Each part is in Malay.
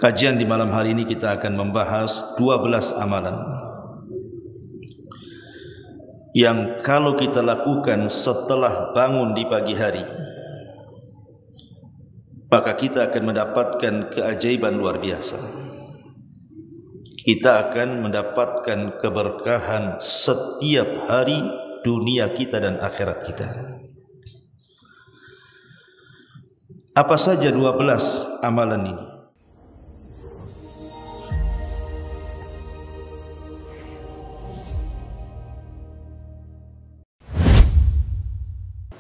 Kajian di malam hari ini kita akan membahas 12 amalan yang kalau kita lakukan setelah bangun di pagi hari, maka kita akan mendapatkan keajaiban luar biasa. Kita akan mendapatkan keberkahan setiap hari dunia kita dan akhirat kita. Apa saja 12 amalan ini?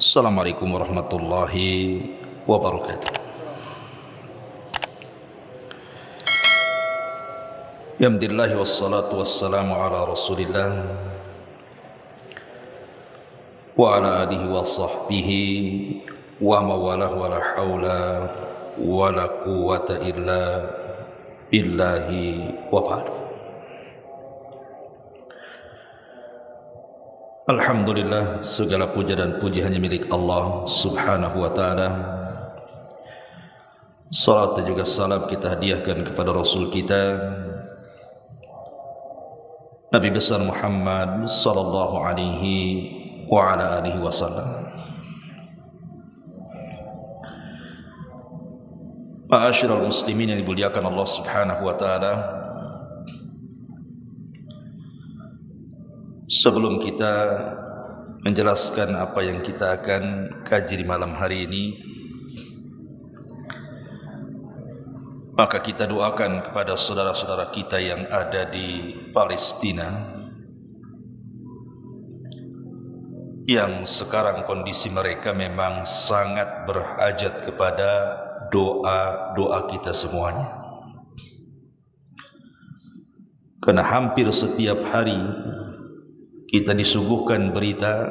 Assalamualaikum warahmatullahi wabarakatuh. Alhamdulillah wassalatu wassalamu ala Rasulillah wa ala alihi wa sahbihi wa mawalah wa la hawla wa la quwwata illa billahi wa ba'du. Alhamdulillah, segala puja dan puji hanya milik Allah subhanahu wa ta'ala. Salat dan juga salam kita hadiahkan kepada Rasul kita Nabi besar Muhammad sallallahu alaihi wa ala alihi wasallam. Ma'asyiral muslimin yang dimuliakan Allah subhanahu wa ta'ala, sebelum kita menjelaskan apa yang kita akan kaji di malam hari ini, maka kita doakan kepada saudara-saudara kita yang ada di Palestina, yang sekarang kondisi mereka memang sangat berhajat kepada doa-doa kita semuanya. Karena hampir setiap hari kita disuguhkan berita,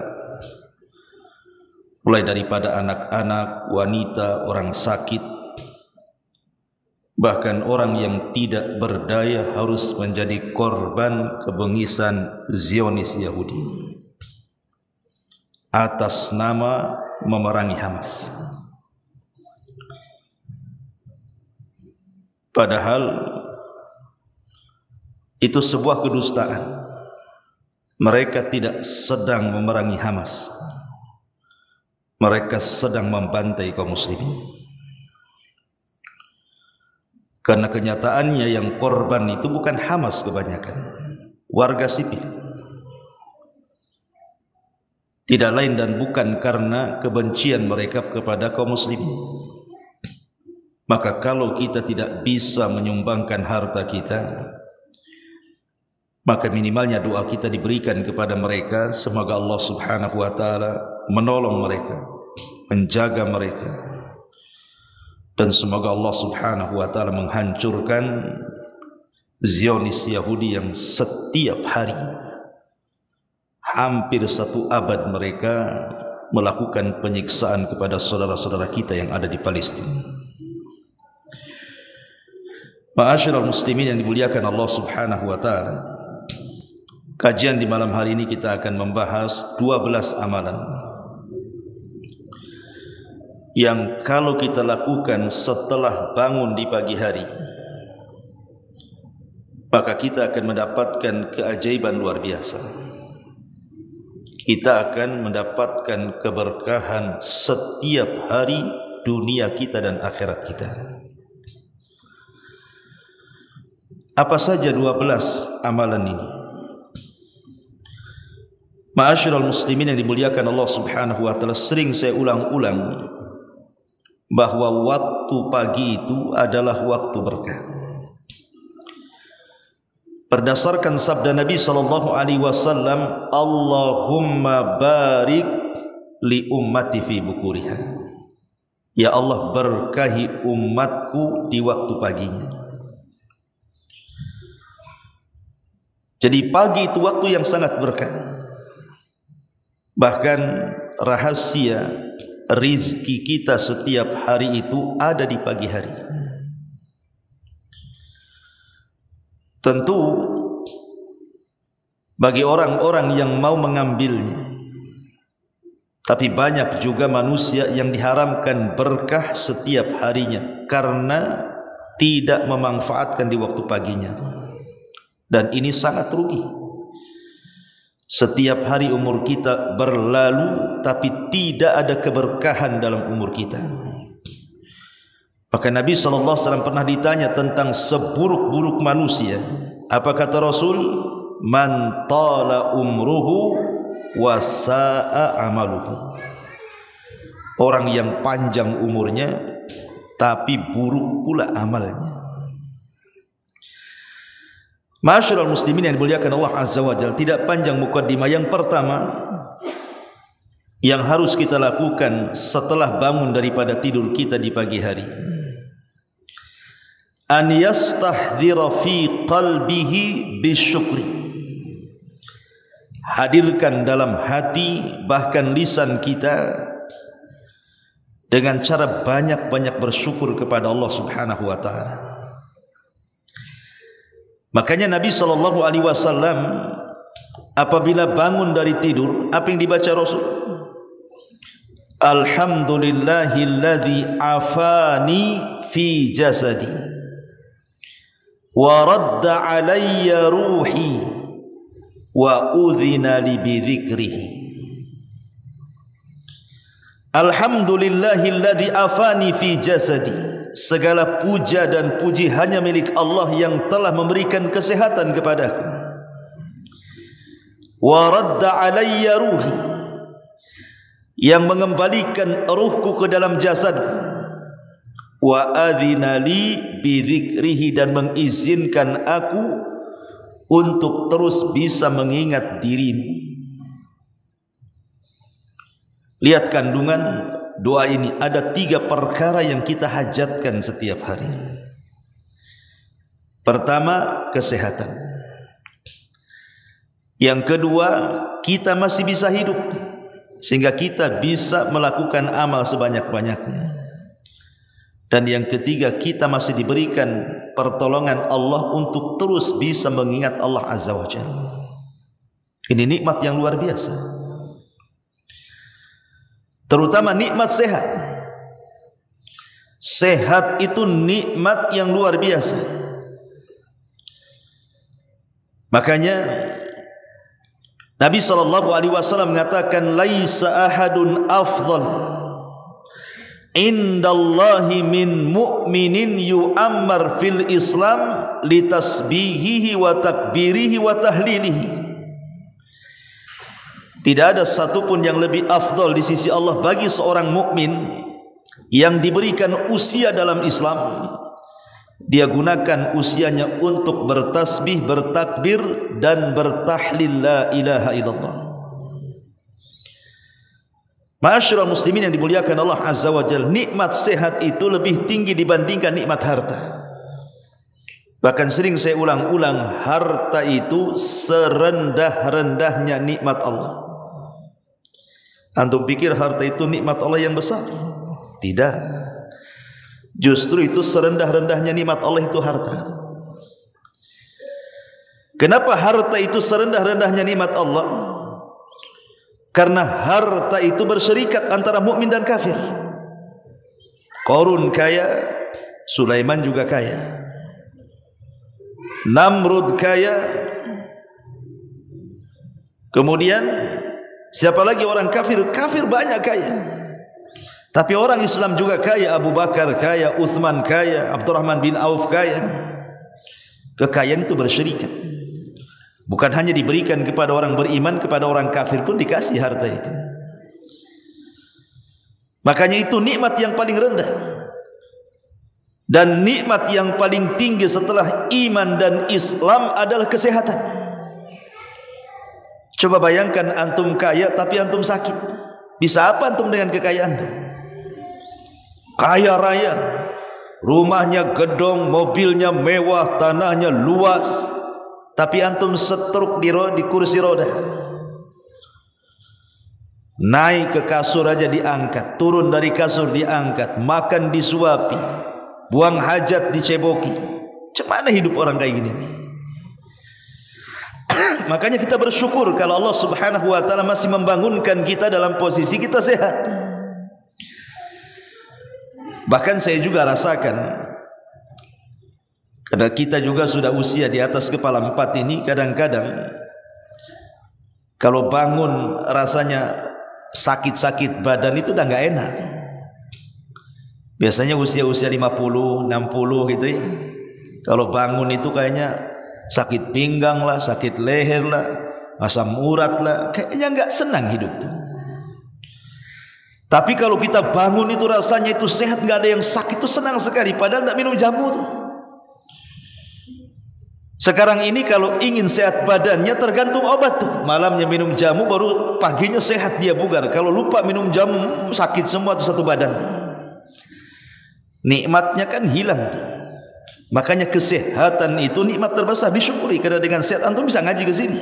mulai daripada anak-anak, wanita, orang sakit, bahkan orang yang tidak berdaya harus menjadi korban kebengisan Zionis Yahudi atas nama memerangi Hamas. Padahal itu sebuah kedustaan. Mereka tidak sedang memerangi Hamas, mereka sedang membantai kaum muslimin. Karena kenyataannya yang korban itu bukan Hamas, kebanyakan warga sipil. Tidak lain dan bukan karena kebencian mereka kepada kaum muslimin. Maka kalau kita tidak bisa menyumbangkan harta kita, maka minimalnya doa kita diberikan kepada mereka. Semoga Allah subhanahu wa ta'ala menolong mereka, menjaga mereka, dan semoga Allah subhanahu wa ta'ala menghancurkan Zionis Yahudi yang setiap hari, hampir 1 abad mereka melakukan penyiksaan kepada saudara-saudara kita yang ada di Palestina. Ma'asyiral muslimin yang dimuliakan Allah subhanahu wa ta'ala, kajian di malam hari ini kita akan membahas 12 amalan yang kalau kita lakukan setelah bangun di pagi hari, maka kita akan mendapatkan keajaiban luar biasa. Kita akan mendapatkan keberkahan setiap hari dunia kita dan akhirat kita. Apa saja 12 amalan ini? Ma'asyiral muslimin yang dimuliakan Allah subhanahu wa ta'ala, sering saya ulang-ulang bahwa waktu pagi itu adalah waktu berkah. Berdasarkan sabda Nabi sallallahu alaihi wasallam, Allahumma barik li ummati fi bukuriha. Ya Allah, berkahi umatku di waktu paginya. Jadi pagi itu waktu yang sangat berkah. Bahkan rahasia rizki kita setiap hari itu ada di pagi hari. Tentu bagi orang-orang yang mau mengambilnya, tapi banyak juga manusia yang diharamkan berkah setiap harinya karena tidak memanfaatkan di waktu paginya, dan ini sangat rugi. Setiap hari umur kita berlalu tapi tidak ada keberkahan dalam umur kita. Maka Nabi SAW pernah ditanya tentang seburuk-buruk manusia. Apa kata Rasul? Man tala umruhu wa sa'a amaluhu. Orang yang panjang umurnya tapi buruk pula amalnya. Ma'asyiral muslimin yang dimuliakan Allah Azza wa Jalla, tidak panjang mukaddimah. Yang pertama yang harus kita lakukan setelah bangun daripada tidur kita di pagi hari, an yastahdhira fi qalbihi bisyukri. Hadirkan dalam hati bahkan lisan kita dengan cara banyak-banyak bersyukur kepada Allah Subhanahu wa taala. Makanya Nabi SAW apabila bangun dari tidur, apa yang dibaca Rasul? Alhamdulillahilladzi afani fi jasadi wa radda alayya ruhi wa udhina li bidzikrihi. Alhamdulillahilladzi afani fi jasadi. Segala puja dan puji hanya milik Allah yang telah memberikan kesehatan kepadaku. Wa radda alayya ruhi, yang mengembalikan ruhku ke dalam jasadku. Wa adzina li bi dzikrihi, dan mengizinkan aku untuk terus bisa mengingat dirimu. Lihat kandungan doa ini. Ada 3 perkara yang kita hajatkan setiap hari. Pertama, kesehatan. Yang kedua, kita masih bisa hidup sehingga kita bisa melakukan amal sebanyak-banyaknya. Dan yang ketiga, kita masih diberikan pertolongan Allah untuk terus bisa mengingat Allah Azza wa Jalla. Ini nikmat yang luar biasa. Terutama nikmat sehat. Sehat itu nikmat yang luar biasa. Makanya Nabi SAW mengatakan, laisa ahadun afdal indallahi min mu'minin yu'ammar fil Islam litasbihihi wa takbirihi wa tahlilihi. Tidak ada satupun yang lebih afdal di sisi Allah bagi seorang mukmin yang diberikan usia dalam Islam. Dia gunakan usianya untuk bertasbih, bertakbir, dan bertahlil la ilaha illallah. Ma'asyiral muslimin yang dimuliakan Allah Azza wa Jalla, nikmat sehat itu lebih tinggi dibandingkan nikmat harta. Bahkan sering saya ulang-ulang, harta itu serendah-rendahnya nikmat Allah. Antum pikir harta itu nikmat Allah yang besar? Tidak. Justru itu serendah-rendahnya nikmat Allah itu harta. Kenapa harta itu serendah-rendahnya nikmat Allah? Karena harta itu berserikat antara mukmin dan kafir. Qarun kaya, Sulaiman juga kaya. Namrud kaya. Kemudian siapa lagi orang kafir? Kafir banyak kaya. Tapi orang Islam juga kaya. Abu Bakar kaya, Uthman kaya, Abdurrahman bin Auf kaya. Kekayaan itu berserikat. Bukan hanya diberikan kepada orang beriman, kepada orang kafir pun dikasih harta itu. Makanya itu nikmat yang paling rendah. Dan nikmat yang paling tinggi setelah iman dan Islam adalah kesehatan. Coba bayangkan antum kaya tapi antum sakit. Bisa apa antum dengan kekayaan itu? Kaya raya, rumahnya gedong, mobilnya mewah, tanahnya luas, tapi antum setruk di kursi roda. Naik ke kasur aja diangkat, turun dari kasur diangkat, makan disuapi, buang hajat diceboki. Cemana hidup orang kayak gini nih? Makanya kita bersyukur kalau Allah Subhanahu wa taala masih membangunkan kita dalam posisi kita sehat. Bahkan saya juga rasakan Karena kita juga sudah usia di atas kepala 4 ini, kadang-kadang kalau bangun rasanya sakit-sakit badan itu udah nggak enak. Biasanya usia-usia 50, 60 gitu ya. Kalau bangun itu kayaknya sakit pinggang lah, sakit leher lah, asam urat lah, kayaknya nggak senang hidup tuh. Tapi kalau kita bangun itu rasanya itu sehat, nggak ada yang sakit, itu senang sekali. Padahal nggak minum jamu tuh. Sekarang ini kalau ingin sehat badannya tergantung obat tuh. Malamnya minum jamu, baru paginya sehat dia bugar. Kalau lupa minum jamu sakit semua tuh satu badan. Nikmatnya kan hilang tuh. Makanya kesehatan itu nikmat terbesar, disyukuri. Karena dengan sehat antum bisa ngaji ke sini.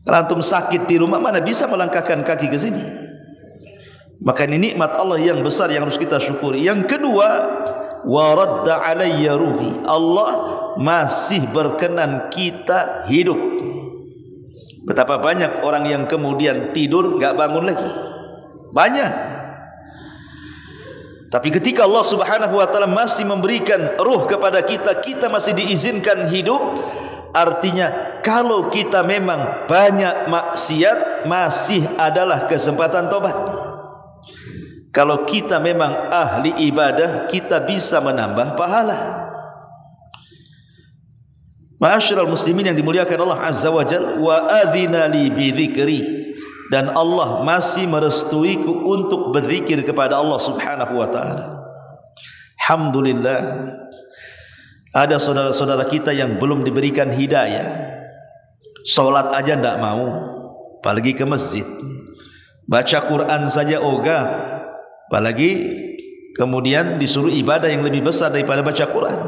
Kalau antum sakit di rumah mana bisa melangkahkan kaki ke sini. Maka ini nikmat Allah yang besar yang harus kita syukuri. Yang kedua, wa radda alayya ruhi. Allah masih berkenan kita hidup. Betapa banyak orang yang kemudian tidur enggak bangun lagi. Banyak. Tapi ketika Allah Subhanahu wa taala masih memberikan ruh kepada kita, kita masih diizinkan hidup. Artinya kalau kita memang banyak maksiat, masih adalah kesempatan tobat. Kalau kita memang ahli ibadah, kita bisa menambah pahala. Ma'asyiral muslimin yang dimuliakan Allah Azza wa Jalla, wa adzina li bi dzikri, dan Allah masih merestuiku untuk berzikir kepada Allah Subhanahu wa taala. Alhamdulillah. Ada saudara-saudara kita yang belum diberikan hidayah. Salat aja enggak mau, apalagi ke masjid. Baca Quran saja ogah, apalagi kemudian disuruh ibadah yang lebih besar daripada baca Quran.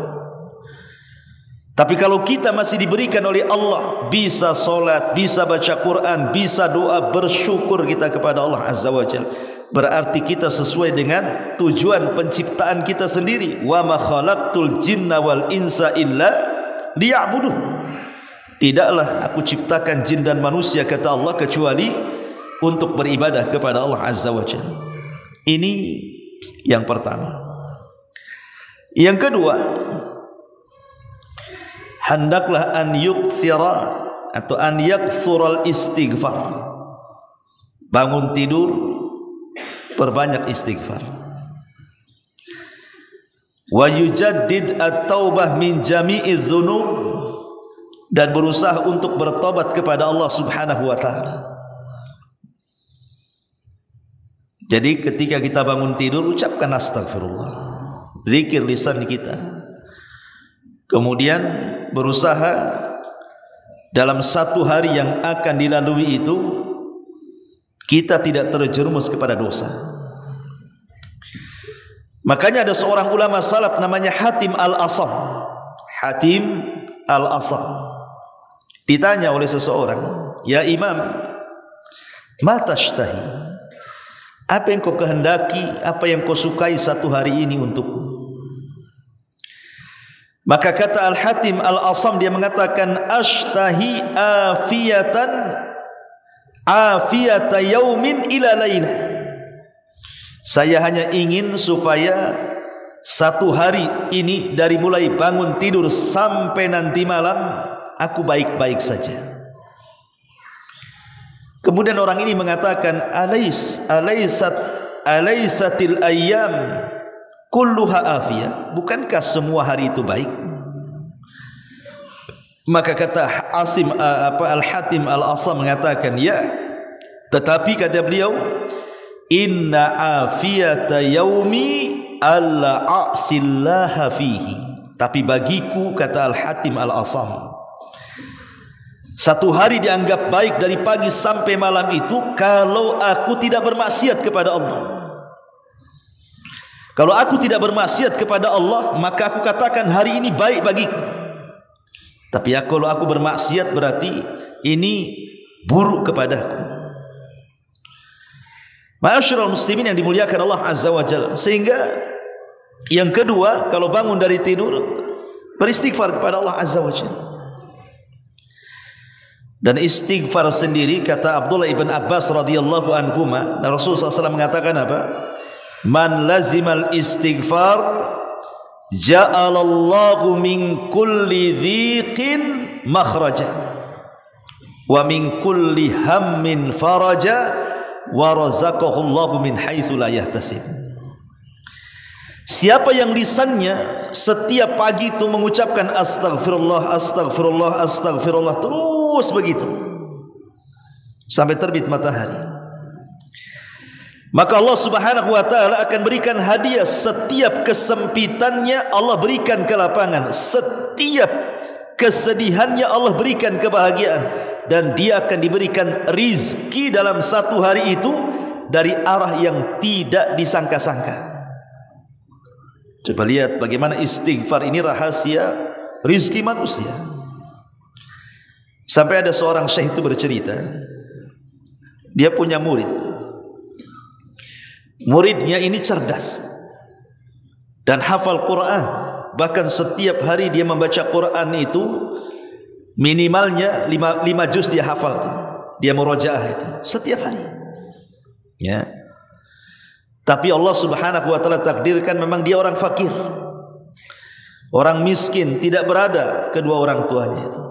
Tapi kalau kita masih diberikan oleh Allah, bisa solat, bisa baca Quran, bisa doa, bersyukur kita kepada Allah Azza wa Jalla, berarti kita sesuai dengan tujuan penciptaan kita sendiri. Wa ma khalaqtul jinna wal insa illa liya'budun. Tidaklah aku ciptakan jin dan manusia, kata Allah, kecuali untuk beribadah kepada Allah Azza wa Jalla. Ini yang pertama. Yang kedua, hendaklah an yukthira atau an yakthural istighfar. Bangun tidur perbanyak istighfar. Wa yujaddid at-taubah min jami'iz dzunub, dan berusaha untuk bertobat kepada Allah Subhanahu wa taala. Jadi ketika kita bangun tidur, ucapkan astagfirullah, zikir lisan kita. Kemudian berusaha dalam satu hari yang akan dilalui itu kita tidak terjerumus kepada dosa. Makanya ada seorang ulama salaf namanya Hatim al-Asam. Hatim al-Asam ditanya oleh seseorang, "Ya Imam, ma tashtahi? Apa yang kau kehendaki, apa yang kau sukai satu hari ini untukku?" Maka kata Al-Hatim Al-Asam, dia mengatakan, ashtahi afiyata yaumin ila laylah. Saya hanya ingin supaya satu hari ini dari mulai bangun tidur sampai nanti malam aku baik-baik saja. Kemudian orang ini mengatakan, alaisatil ayyam kulluha afiyah, bukankah semua hari itu baik? Maka kata Al-Hatim Al-Asam mengatakan, ya, tetapi kata beliau, inna afiyata yaumi alla a'sillaha fihi. Tapi bagiku, kata Al-Hatim Al-Asam, satu hari dianggap baik dari pagi sampai malam itu kalau aku tidak bermaksiat kepada Allah. Kalau aku tidak bermaksiat kepada Allah, maka aku katakan hari ini baik bagiku. Tapi kalau aku bermaksiat, berarti ini buruk kepadaku. Ma'asyiral muslimin yang dimuliakan Allah Azza wa Jalla. Sehingga yang kedua, kalau bangun dari tidur, beristighfar kepada Allah Azza wa Jalla. Dan istighfar sendiri, kata Abdullah ibn Abbas radhiyallahu anhuma, Rasulullah SAW mengatakan apa? Man lazimal istighfar ja'alallahu min kulli dhiqin makhraja wa min kulli hammin faraja wa razaqahu Allahu min haitsu la yahtasib. Siapa yang lisannya setiap pagi itu mengucapkan astagfirullah, astagfirullah, astagfirullah terus begitu sampai terbit matahari, maka Allah Subhanahu wa taala akan berikan hadiah. Setiap kesempitannya Allah berikan kelapangan, setiap kesedihannya Allah berikan kebahagiaan, dan dia akan diberikan rizki dalam satu hari itu dari arah yang tidak disangka-sangka. Coba lihat bagaimana istighfar ini rahasia rizki manusia. Sampai ada seorang syekh itu bercerita, dia punya murid. Muridnya ini cerdas dan hafal Quran. Bahkan setiap hari dia membaca Quran itu minimalnya 5 juz dia hafal. Dia murojaah itu setiap hari. Ya. Tapi Allah Subhanahu wa taala takdirkan memang dia orang fakir, orang miskin, tidak berada kedua orang tuanya itu.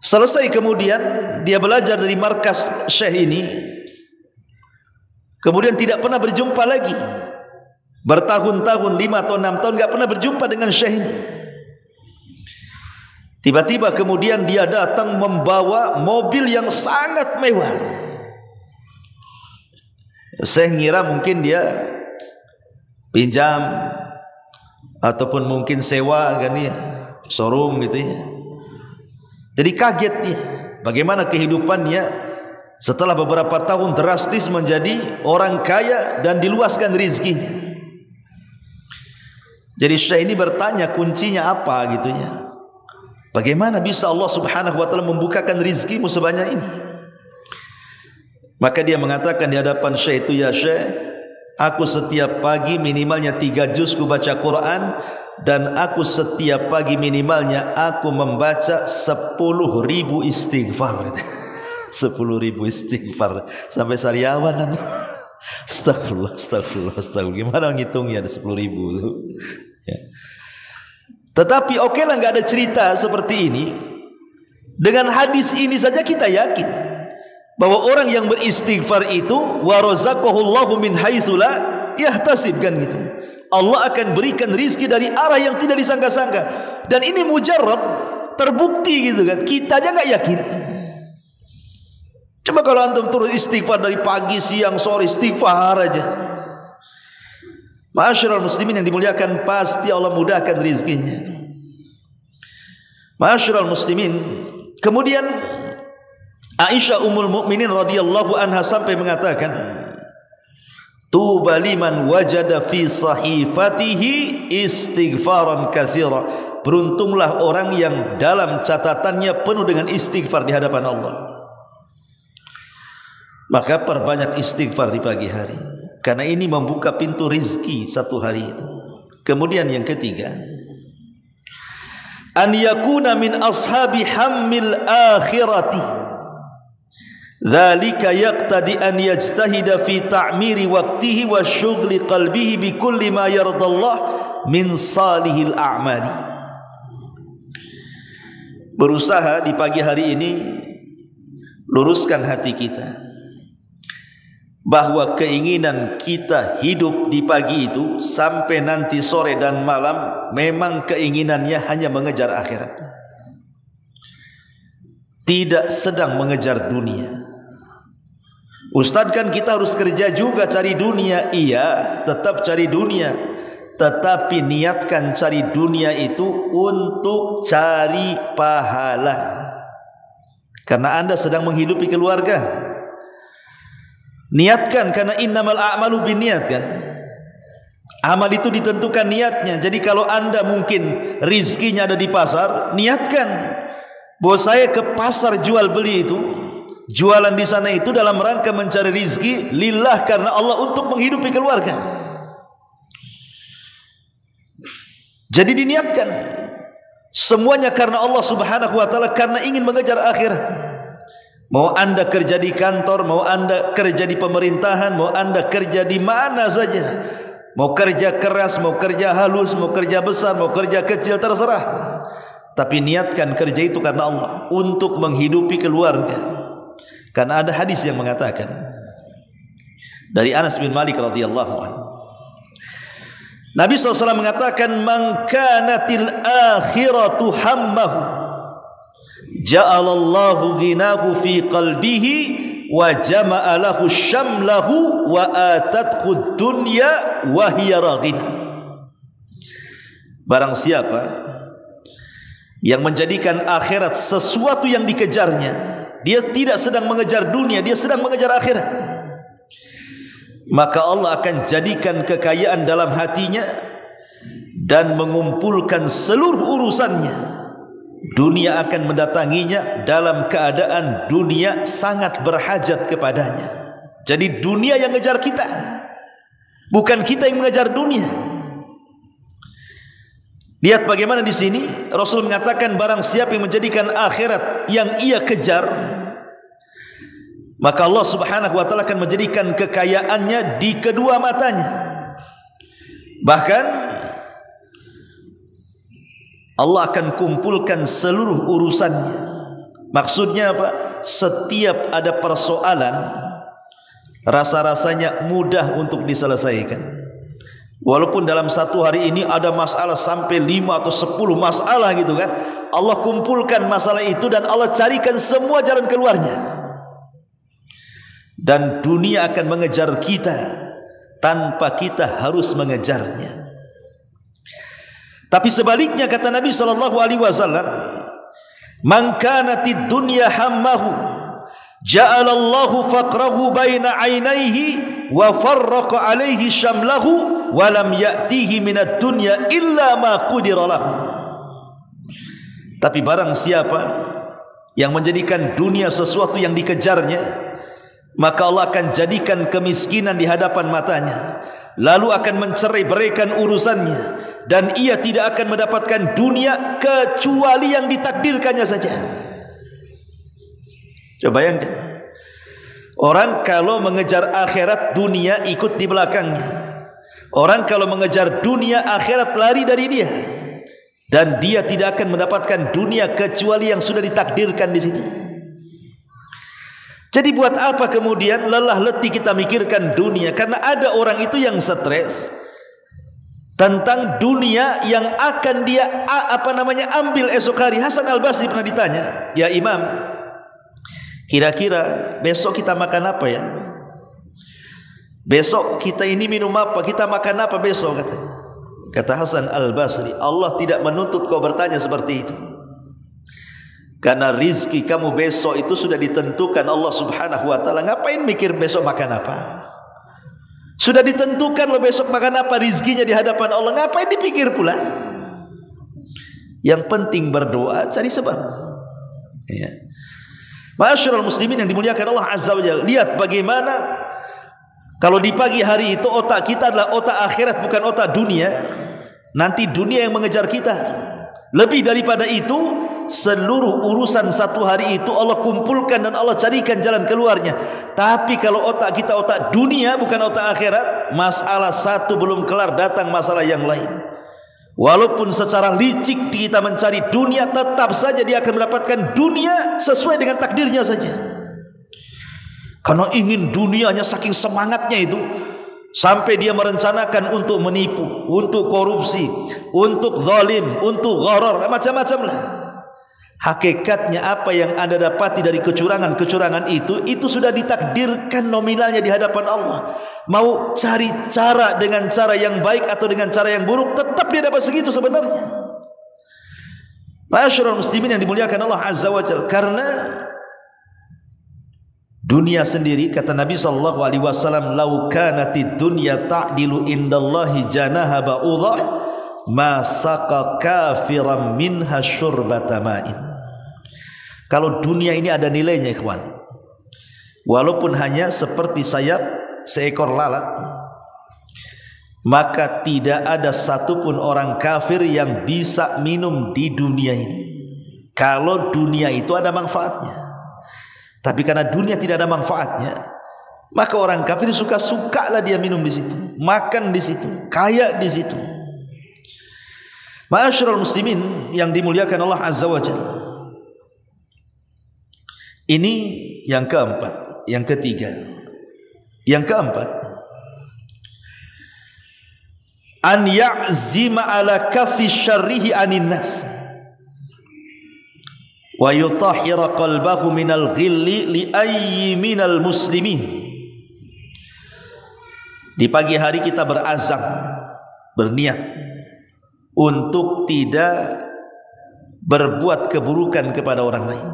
Selesai kemudian dia belajar dari markas syekh ini, kemudian tidak pernah berjumpa lagi. Bertahun-tahun, 5 atau 6 tahun enggak pernah berjumpa dengan syekh ini. Tiba-tiba kemudian dia datang membawa mobil yang sangat mewah. Saya ngira mungkin dia pinjam ataupun mungkin sewa kan ya, showroom gitu ya. Jadi kaget dia bagaimana kehidupannya setelah beberapa tahun drastis menjadi orang kaya dan diluaskan rezekinya. Jadi Syekh ini bertanya kuncinya apa gitu ya. Bagaimana bisa Allah Subhanahu wa taala membukakan rezekimu sebanyak ini? Maka dia mengatakan di hadapan Syekh itu, ya Syekh, aku setiap pagi minimalnya 3 juz ku baca Quran, dan aku setiap pagi minimalnya aku membaca 10.000 istighfar. 10.000 istighfar sampai sariawan. Astagfirullah, astagfirullah, astagfirullah. Gimana ngitungnya ada 10.000 ya. Tetapi oke lah, nggak ada cerita seperti ini. Dengan hadis ini saja kita yakin bahwa orang yang beristighfar itu wa razaqahu Allahu min haitsu la yahtasib, kan gitu. Allah akan berikan rizki dari arah yang tidak disangka-sangka. Dan ini mujarrab, terbukti gitu kan. Kita aja nggak yakin. Coba kalau antum turun istighfar dari pagi, siang, sore, istighfar aja. Ma'asyiral muslimin yang dimuliakan, pasti Allah mudahkan rizkinya. Ma'asyiral muslimin, kemudian Aisyah Ummul Mukminin radhiyallahu anha sampai mengatakan, tuba liman wajada fi sahifatihi istighfaran katsira. Beruntunglah orang yang dalam catatannya penuh dengan istighfar di hadapan Allah. Maka perbanyak istighfar di pagi hari, karena ini membuka pintu rizki satu hari itu. Kemudian yang ketiga, an yakuna min ashabi hammil akhirati. Dzalika yaqtadi an yajtahida fi ta'miri waqtihi wa syughli qalbihi bi kulli ma yardallah min salihil a'mali. Berusaha di pagi hari ini luruskan hati kita, bahwa keinginan kita hidup di pagi itu sampai nanti sore dan malam memang keinginannya hanya mengejar akhirat, tidak sedang mengejar dunia. Ustaz, kan kita harus kerja juga cari dunia. Iya, tetap cari dunia, tetapi niatkan cari dunia itu untuk cari pahala, karena Anda sedang menghidupi keluarga. Niatkan, karena innamal a'malu binniat, kan. Amal itu ditentukan niatnya. Jadi kalau Anda mungkin rizkinya ada di pasar, niatkan bahwa saya ke pasar jual beli itu, jualan di sana itu dalam rangka mencari rizki lillah, karena Allah, untuk menghidupi keluarga. Jadi diniatkan semuanya karena Allah Subhanahu wa taala, karena ingin mengejar akhirat. Mau Anda kerja di kantor, mau Anda kerja di pemerintahan, mau Anda kerja di mana saja, Mau kerja keras, mau kerja halus, mau kerja besar, mau kerja kecil, terserah. Tapi niatkan kerja itu karena Allah, untuk menghidupi keluarga. Karena ada hadis yang mengatakan dari Anas bin Malik radhiyallahu anhu, Nabi SAW mengatakan, "Man kanatil akhiratu hammahu, ja'alallahu ghinahu fi qalbihi, wa jama'a lahu syamlahu, wa atathu dunya wa hiya raghibah." Barang siapa yang menjadikan akhirat sesuatu yang dikejarnya, dia tidak sedang mengejar dunia, dia sedang mengejar akhirat, maka Allah akan jadikan kekayaan dalam hatinya dan mengumpulkan seluruh urusannya. Dunia akan mendatanginya dalam keadaan dunia sangat berhajat kepadanya. Jadi dunia yang mengejar kita, bukan kita yang mengejar dunia. Lihat bagaimana di sini Rasul mengatakan, barang siapa yang menjadikan akhirat yang ia kejar, maka Allah Subhanahu wa taala akan menjadikan kekayaannya di kedua matanya. Bahkan Allah akan kumpulkan seluruh urusannya. Maksudnya apa? Setiap ada persoalan, rasa-rasanya mudah untuk diselesaikan. Walaupun dalam satu hari ini ada masalah sampai 5 atau 10 masalah gitu kan, Allah kumpulkan masalah itu dan Allah carikan semua jalan keluarnya. Dan dunia akan mengejar kita tanpa kita harus mengejarnya. Tapi sebaliknya kata Nabi SAW, "Man kanatid dunya hammahu, ja'alallahu faqrahu baina 'ainaihi wa farraqa 'alaihi syamlahu, wa lam ya'tihi minad dunya illa ma qudira lahu." Tapi barang siapa yang menjadikan dunia sesuatu yang dikejarnya, maka Allah akan jadikan kemiskinan di hadapan matanya, lalu akan mencerai-beraikan urusannya, dan ia tidak akan mendapatkan dunia kecuali yang ditakdirkannya saja. Coba bayangkan, orang kalau mengejar akhirat, dunia ikut di belakangnya. Orang kalau mengejar dunia, akhirat lari dari dia, dan dia tidak akan mendapatkan dunia kecuali yang sudah ditakdirkan di situ. Jadi buat apa kemudian lelah letih kita mikirkan dunia? Karena ada orang itu yang stres tentang dunia yang akan dia ambil esok hari. Hasan Al-Basri pernah ditanya, "Ya Imam, kira-kira besok kita makan apa ya? Besok kita ini minum apa? Kita makan apa besok?" katanya. Kata Hasan Al-Basri, "Allah tidak menuntut kau bertanya seperti itu. Karena rizki kamu besok itu sudah ditentukan Allah Subhanahu wa taala. Ngapain mikir besok makan apa? Sudah ditentukan lo besok makan apa, rizkinya di hadapan Allah. Ngapain dipikir pula? Yang penting berdoa, cari sebab." Ya. Ma'asyiral muslimin yang dimuliakan Allah Azza wa Jalla, lihat bagaimana kalau di pagi hari itu otak kita adalah otak akhirat, bukan otak dunia. Nanti dunia yang mengejar kita. Lebih daripada itu, seluruh urusan satu hari itu Allah kumpulkan dan Allah carikan jalan keluarnya. Tapi kalau otak kita otak dunia, bukan otak akhirat, masalah satu belum kelar, datang masalah yang lain. Walaupun secara licik kita mencari dunia, tetap saja dia akan mendapatkan dunia sesuai dengan takdirnya saja. Karena ingin dunianya, saking semangatnya itu, sampai dia merencanakan untuk menipu, untuk korupsi, untuk zalim, untuk gharar, macam-macam lah. Hakikatnya apa yang Anda dapati dari kecurangan-kecurangan itu sudah ditakdirkan nominalnya di hadapan Allah. Mau cari cara dengan cara yang baik atau dengan cara yang buruk, tetap dia dapat segitu sebenarnya. Ma'asyiral muslimin yang dimuliakan Allah Azza wa Jalla, karena dunia sendiri, kata Nabi SAW, "Lau kanatid dunya ta'dilu indallahi janaha ba'udhah, ma saqa kafiran minha syurbata ma'in." Kalau dunia ini ada nilainya ikhwan, walaupun hanya seperti sayap seekor lalat, maka tidak ada satupun orang kafir yang bisa minum di dunia ini. Kalau dunia itu ada manfaatnya. Tapi karena dunia tidak ada manfaatnya, maka orang kafir suka-suka lah dia minum di situ. makan di situ, kaya di situ. Ma'asyiral muslimin yang dimuliakan Allah Azza wa Jalla. Ini yang keempat. Yang ketiga, yang keempat, an ya'zima ala kafi syarrihi anin nas wa yutahhira qalbahu minal ghilli li ayyi minal muslimin. Di pagi hari kita berazam, berniat untuk tidak berbuat keburukan kepada orang lain.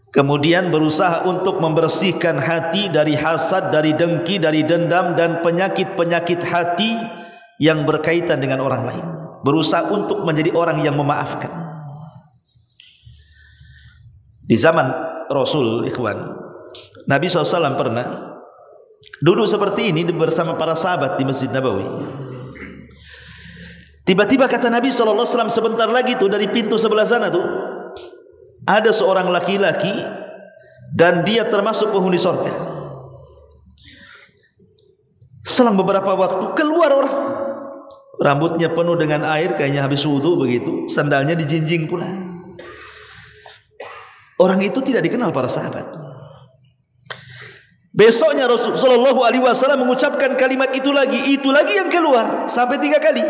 Kemudian berusaha untuk membersihkan hati dari hasad, dari dengki, dari dendam dan penyakit-penyakit hati yang berkaitan dengan orang lain. Berusaha untuk menjadi orang yang memaafkan. Di zaman Rasul, ikhwan, Nabi SAW pernah duduk seperti ini bersama para sahabat di Masjid Nabawi. Tiba-tiba kata Nabi SAW, sebentar lagi tuh dari pintu sebelah sana tuh ada seorang laki-laki dan dia termasuk penghuni surga. Selang beberapa waktu keluar orang, rambutnya penuh dengan air, kayaknya habis wudu begitu, sandalnya dijinjing pula. Orang itu tidak dikenal para sahabat. Besoknya Rasulullah SAW mengucapkan kalimat itu lagi yang keluar sampai 3 kali.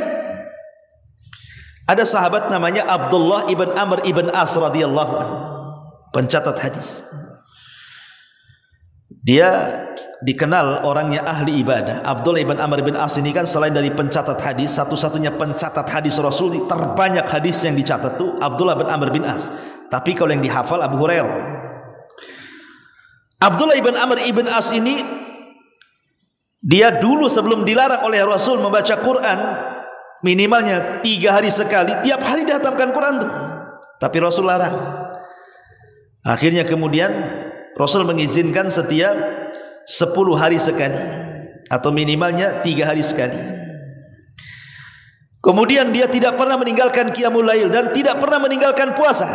Ada sahabat namanya Abdullah ibn Amr ibn As radhiyallahu anhu, pencatat hadis. Dia dikenal orangnya ahli ibadah. Abdullah ibn Amr ibn As ini kan selain dari pencatat hadis, satu-satunya pencatat hadis Rasul, terbanyak hadis yang dicatat tuh Abdullah bin Amr bin As. Tapi kalau yang dihafal Abu Hurairah. Abdullah ibn Amr ibn As ini, dia dulu sebelum dilarang oleh Rasul membaca Quran minimalnya 3 hari sekali, tiap hari dihatamkan Quran tuh. Tapi Rasul larang. Akhirnya kemudian Rasul mengizinkan setiap 10 hari sekali, atau minimalnya 3 hari sekali. Kemudian dia tidak pernah meninggalkan qiyamul lail dan tidak pernah meninggalkan puasa.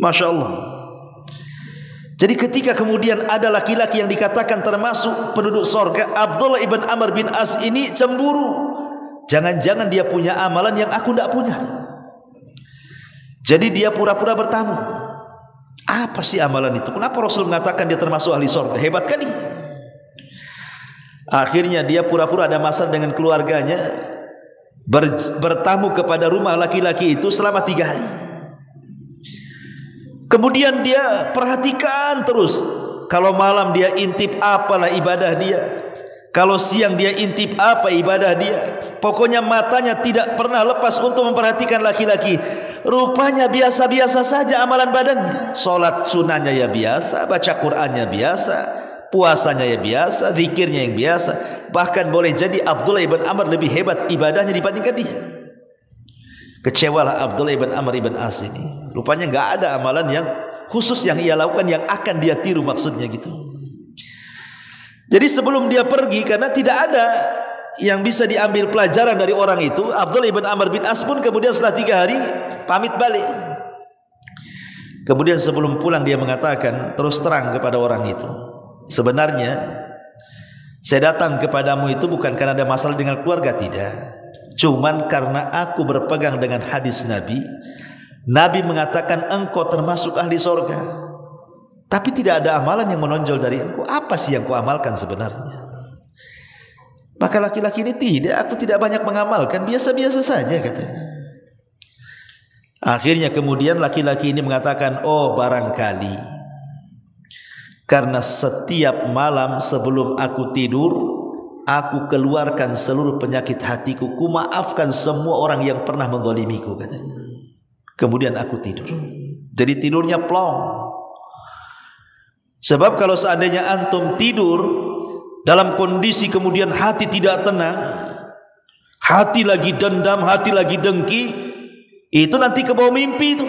Masya Allah. Jadi ketika kemudian ada laki-laki yang dikatakan termasuk penduduk sorga, Abdullah ibn Amr bin As ini cemburu. Jangan-jangan dia punya amalan yang aku tidak punya. Jadi dia pura-pura bertamu. Apa sih amalan itu? Kenapa Rasul mengatakan dia termasuk ahli surga? Hebat kali. Akhirnya dia pura-pura ada masalah dengan keluarganya, bertamu kepada rumah laki-laki itu selama 3 hari. Kemudian dia perhatikan terus. Kalau malam dia intip apalah ibadah dia, kalau siang dia intip apa ibadah dia. Pokoknya matanya tidak pernah lepas untuk memperhatikan laki-laki. Rupanya biasa-biasa saja amalan badannya. Solat sunahnya ya biasa, baca Qur'annya biasa, puasanya ya biasa, zikirnya yang biasa. Bahkan boleh jadi Abdullah ibn Amr lebih hebat ibadahnya dibandingkan dia. Kecewalah Abdullah ibn Amr ibn As ini. Rupanya enggak ada amalan yang khusus yang ia lakukan yang akan dia tiru, maksudnya gitu. Jadi sebelum dia pergi, karena tidak ada yang bisa diambil pelajaran dari orang itu, Abdullah ibn Amr bin As pun kemudian setelah 3 hari pamit balik. Kemudian sebelum pulang dia mengatakan terus terang kepada orang itu, sebenarnya saya datang kepadamu itu bukan karena ada masalah dengan keluarga, tidak. Cuman karena aku berpegang dengan hadis Nabi. Nabi mengatakan engkau termasuk ahli surga, tapi tidak ada amalan yang menonjol dari engkau. Apa sih yang kau amalkan sebenarnya? Maka laki-laki ini, tidak, aku tidak banyak mengamalkan, biasa-biasa saja katanya. Akhirnya kemudian laki-laki ini mengatakan, oh barangkali karena setiap malam sebelum aku tidur, aku keluarkan seluruh penyakit hatiku, ku maafkan semua orang yang pernah menzalimiku katanya. Kemudian aku tidur. Jadi tidurnya plong. Sebab kalau seandainya antum tidur dalam kondisi kemudian hati tidak tenang, hati lagi dendam, hati lagi dengki, itu nanti ke bawah mimpi itu.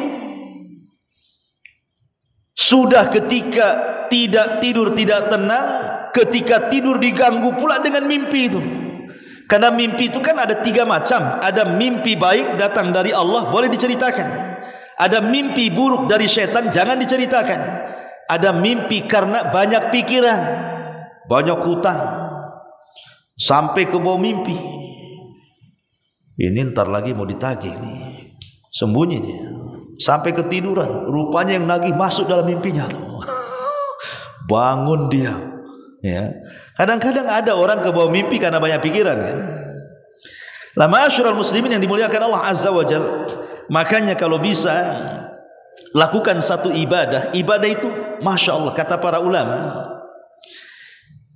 Sudah ketika tidak tidur tidak tenang, ketika tidur diganggu pula dengan mimpi itu. Karena mimpi itu kan ada 3 macam. Ada mimpi baik datang dari Allah, boleh diceritakan. Ada mimpi buruk dari setan, jangan diceritakan. Ada mimpi karena banyak pikiran, banyak hutang, sampai ke bawah mimpi. Ini ntar lagi mau ditagih nih, sembunyi dia sampai ketiduran. Rupanya yang nagih masuk dalam mimpinya. Bangun dia. Ya, kadang-kadang ada orang ke bawah mimpi karena banyak pikiran kan. La ma'asyiral muslimin yang dimuliakan Allah Azza wa Jalla. Makanya kalau bisa lakukan satu ibadah, ibadah itu Masya Allah, kata para ulama,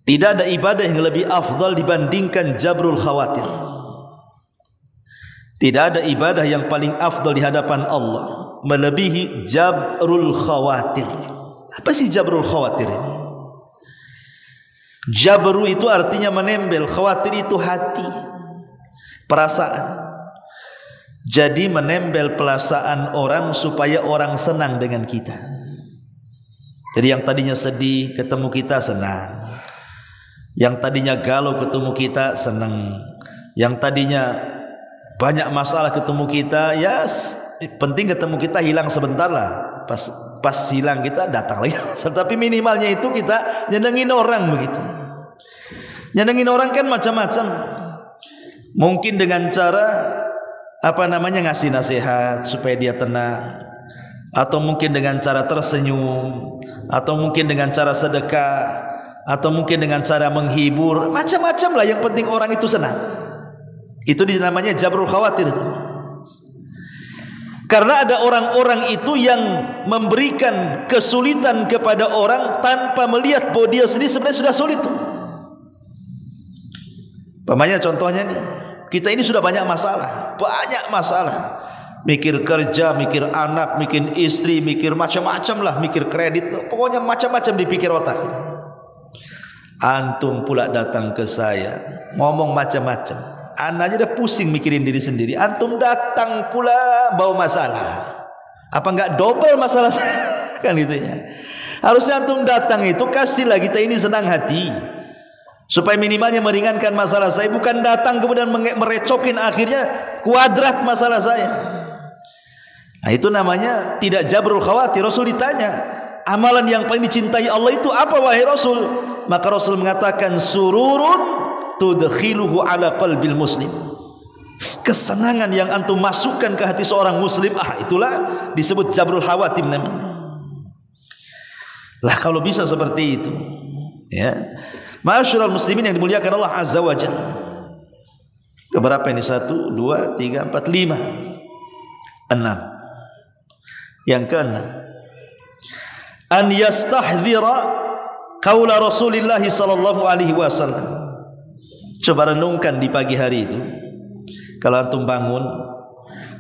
tidak ada ibadah yang lebih afdal dibandingkan jabrul khawatir. Tidak ada ibadah yang paling afdal di hadapan Allah melebihi jabrul khawatir. Apa sih jabrul khawatir ini? Jabru itu artinya menembel, khawatir itu hati, perasaan. Jadi menembel perasaan orang supaya orang senang dengan kita. Jadi yang tadinya sedih ketemu kita senang, yang tadinya galau ketemu kita senang, yang tadinya banyak masalah ketemu kita, ya penting ketemu kita hilang sebentar lah. Pas hilang kita datang lagi. Tapi minimalnya itu kita nyenengin orang begitu. Nyenengin orang kan macam-macam. Mungkin dengan cara ngasih nasihat supaya dia tenang, atau mungkin dengan cara tersenyum, atau mungkin dengan cara sedekah, atau mungkin dengan cara menghibur, macam-macam lah. Yang penting orang itu senang. Itu namanya jabrul khawatir itu. Karena ada orang-orang itu yang memberikan kesulitan kepada orang tanpa melihat bahwa dia sendiri sebenarnya sudah sulit. Pamannya contohnya nih, kita ini sudah banyak masalah, mikir kerja, mikir anak, mikir istri, mikir macam-macam lah, mikir kredit, pokoknya macam-macam dipikir otak. Antum pula datang ke saya ngomong macam-macam. Anak aja udah pusing mikirin diri sendiri. Antum datang pula bawa masalah. Apa enggak double masalah saya? Kan gitu ya. Harusnya antum datang itu kasihlah kita ini senang hati, supaya minimalnya meringankan masalah saya. Bukan datang kemudian merecokin, akhirnya kuadrat masalah saya. Nah, itu namanya tidak jabrul khawatir. Rasul ditanya, amalan yang paling dicintai Allah itu apa wahai Rasul? Maka Rasul mengatakan, sururun tudkhiluhu ala qalbil muslim. Kesenangan yang antum masukkan ke hati seorang muslim, itulah disebut jabrul khawatir namanya. Lah kalau bisa seperti itu, ya. Ma'asyiral muslimin yang dimuliakan Allah Azza wa Jalla. Keberapa ini? 1, 2, 3, 4, 5, 6. Yang ke-6, an yastahdhira qaula Rasulillah sallallahu alaihi wasallam. Coba renungkan di pagi hari itu, kalau antum bangun,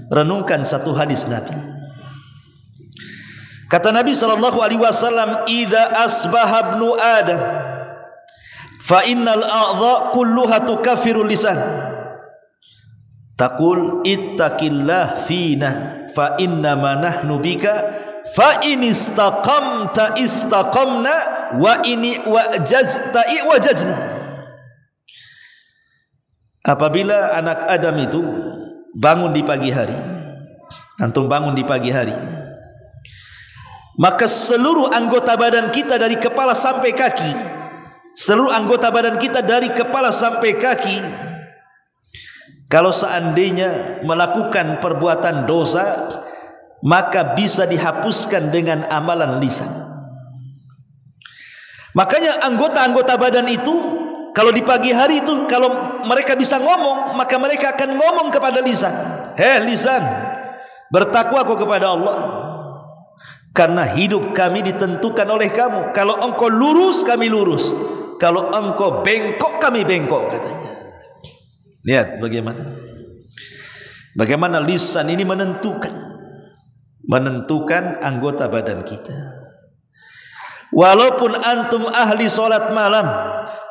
renungkan satu hadis Nabi. Kata Nabi sallallahu alaihi wasallam, "Idza asbaha ibnu Adam, fa innal a'dha kulluha tukaffiru lisan. Taqul ittaqillah fina fa inna ma nahnu bika fa in istaqamta istaqamna wa in wajazta wajazna." Apabila anak Adam itu bangun di pagi hari, antum bangun di pagi hari, maka seluruh anggota badan kita dari kepala sampai kaki, seluruh anggota badan kita dari kepala sampai kaki, kalau seandainya melakukan perbuatan dosa, maka bisa dihapuskan dengan amalan lisan. Makanya anggota-anggota badan itu, kalau di pagi hari itu, kalau mereka bisa ngomong, maka mereka akan ngomong kepada lisan. Hei lisan, bertakwa kau kepada Allah, karena hidup kami ditentukan oleh kamu. Kalau engkau lurus, kami lurus. Kalau engkau bengkok, kami bengkok, katanya. Lihat bagaimana lisan ini menentukan anggota badan kita. Walaupun antum ahli solat malam,